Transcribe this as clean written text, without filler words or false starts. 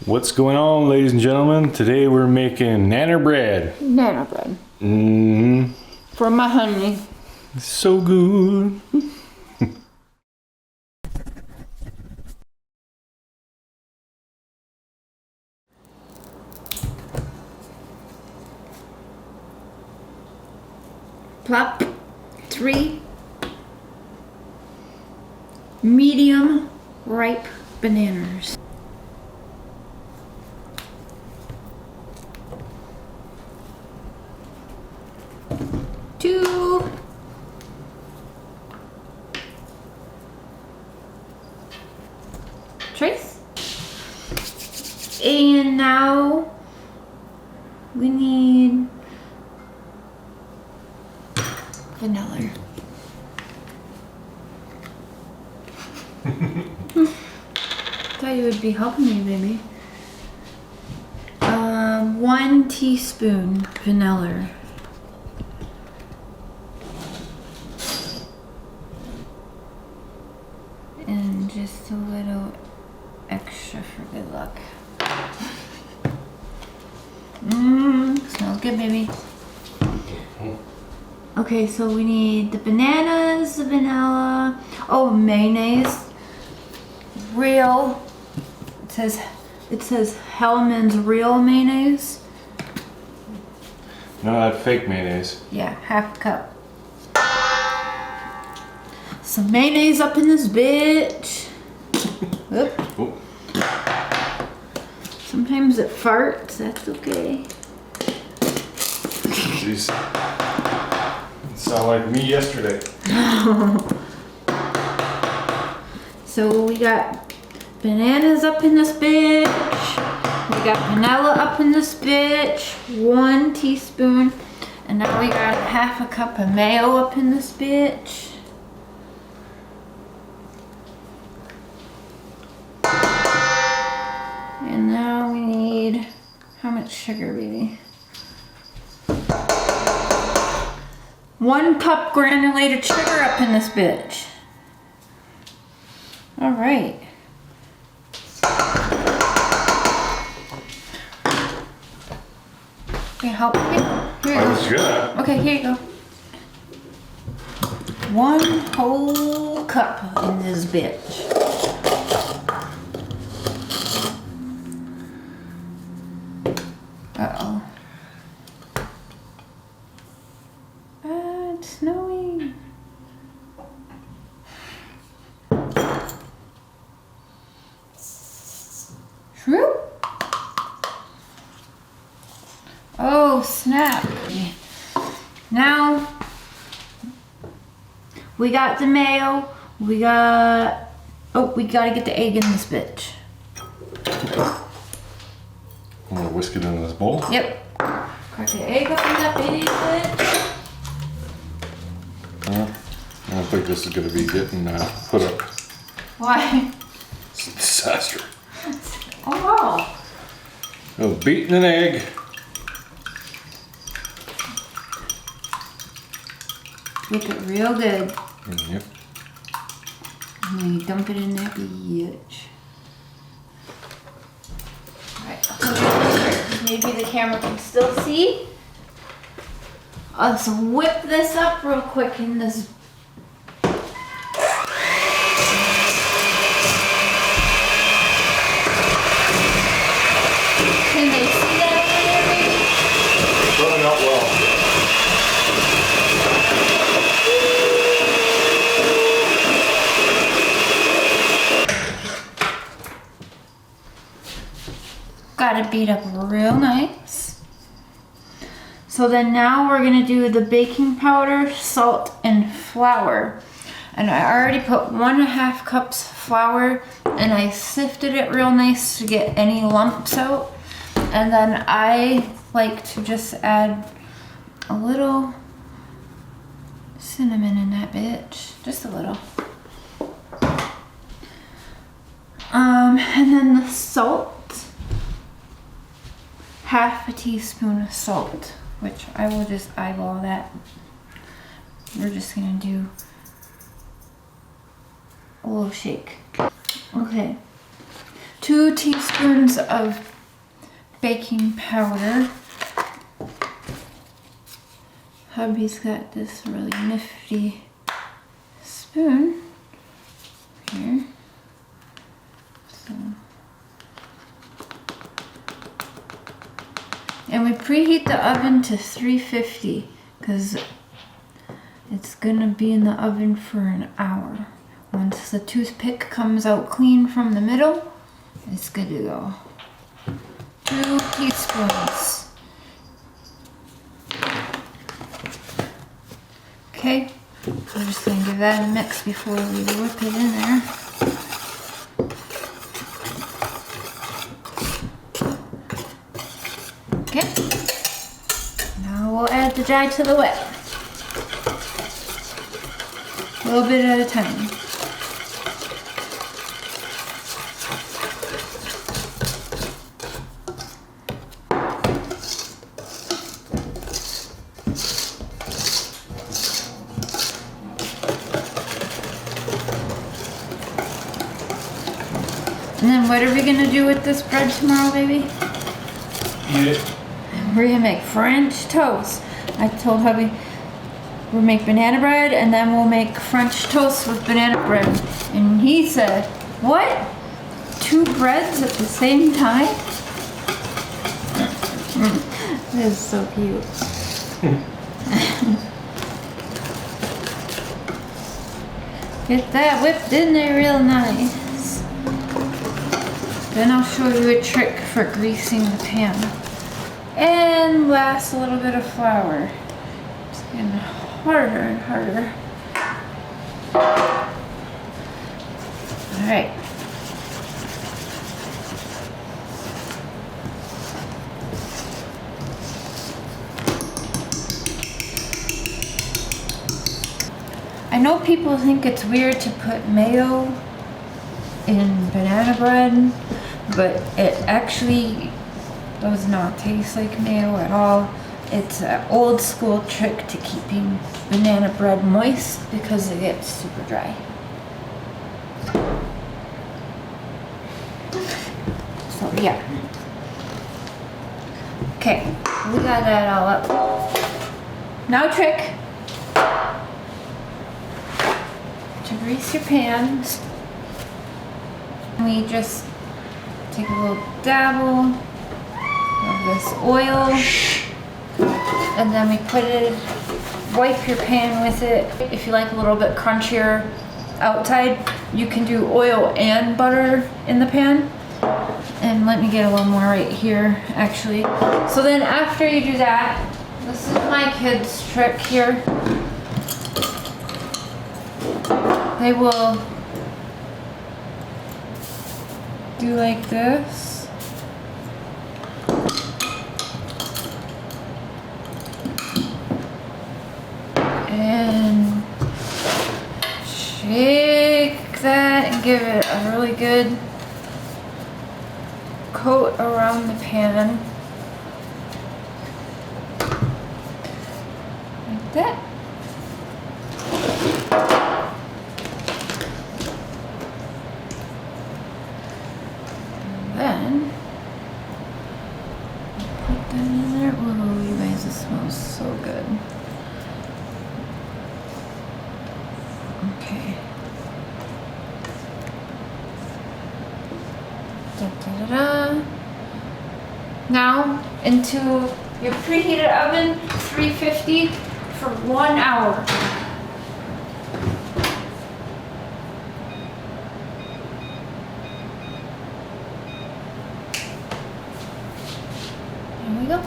What's going on, ladies and gentlemen? Today we're making nanner bread. Nanner bread. For my honey. So good. Plop 3 medium ripe bananas. Two trays. And now we need vanilla. Thought you would be helping me, baby. 1 teaspoon vanilla. And just a little extra for good luck. Smells good, baby. Okay, so we need the bananas, the vanilla, mayonnaise. Real. It says Hellmann's real mayonnaise. No, that fake mayonnaise. Yeah, half a cup. Some mayonnaise up in this bitch. Oop. Oop. Sometimes it farts, that's okay. Jeez. It sounded like me yesterday. So we got bananas up in this bitch. We got vanilla up in this bitch. 1 teaspoon. And now we got half a cup of mayo up in this bitch. And now we need, how much sugar, baby? 1 cup granulated sugar up in this bitch. All right. Can you help me? Here you I go. was good. Okay, here you go. 1 whole cup in this bitch. Uh-oh. It's snowing. Shroop. Oh, snap. Now, we got the mayo. We gotta get the egg in this bitch. I'm gonna whisk it in this bowl. Yep. Crack the egg up in that bitty bitch. I don't think this is gonna be getting put up. Why? It's a disaster. Oh, wow. Oh, beating an egg. Whip it real good. Yep. And then you dump it in that bitch. Alright, I'll put it over here. Maybe the camera can still see. Let's whip this up real quick in this. Can they see that over there, baby? Burning out well. Got it beat up real nice. So then now we're gonna do the baking powder, salt, and flour. And I already put 1.5 cups flour and I sifted it real nice to get any lumps out. And then I like to just add a little cinnamon in that bitch, just a little. And then the salt. 1/2 teaspoon of salt, which I will just eyeball that. We're just gonna do a little shake. Okay. 2 teaspoons of baking powder. Hubby's got this really nifty spoon here. So. And we preheat the oven to 350 because it's gonna be in the oven for an hour. Once the toothpick comes out clean from the middle, it's good to go. 2 teaspoons. Okay, I'm just gonna give that a mix before we whip it in there. Okay, now we'll add the dry to the wet. A little bit at a time. And then what are we gonna do with this bread tomorrow, baby? Eat it. We're gonna make French toast. I told hubby we'll make banana bread and then we'll make French toast with banana bread. And he said, what? 2 breads at the same time? This is so cute. Get that whipped in there real nice. Then I'll show you a trick for greasing the pan. And last, a little bit of flour. It's getting harder and harder. All right. I know people think it's weird to put mayo in banana bread, but it actually does not taste like mayo at all. It's an old school trick to keeping banana bread moist because it gets super dry. So yeah. Okay, we got that all up. Now trick to grease your pans. We just take a little dabble of this oil and then we put it, wipe your pan with it. If you like a little bit crunchier outside, you can do oil and butter in the pan. And let me get a little more right here actually. So then after you do that, this is my kids' trick here. They will do like this. And shake that and give it a really good coat around the pan. Like that. Then put that in there. Ooh, you guys, this smells so good. Okay. Da, da, da, da. Now into your preheated oven, 350 for 1 hour. There we go.